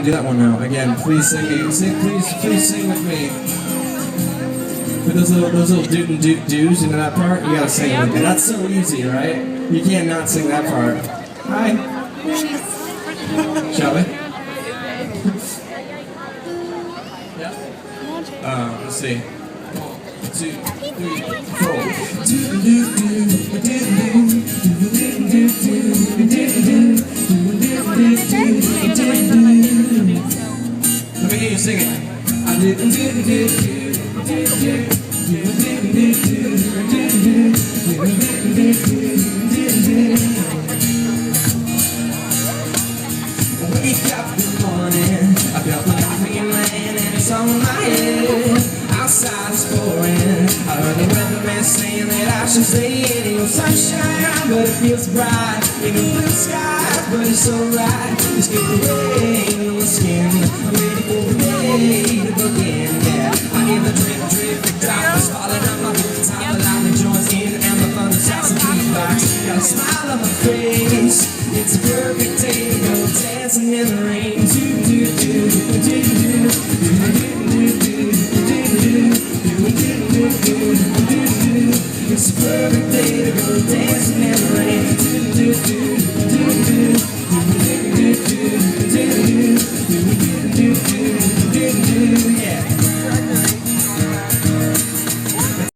do that one now. Again, please sing me. Please sing with me. With those little doot and doot doos, you know that part? You gotta sing with me. That's so easy, right? You can't not sing that part. Hi. Shall we? Yeah. Let's see. 1, 2, 3, 4. Let me hear you sing it. Wake up in the morning, I got my coffee in my hand and it's on my head. Outside it's pouring, I heard the weatherman saying that I should stay in. Ain't no sunshine, but it feels bright. Ain't no blue sky, but it's alright. Just get the rain on my skin. I'm ready for the day to begin, yeah. I hear the drip, drip, drip.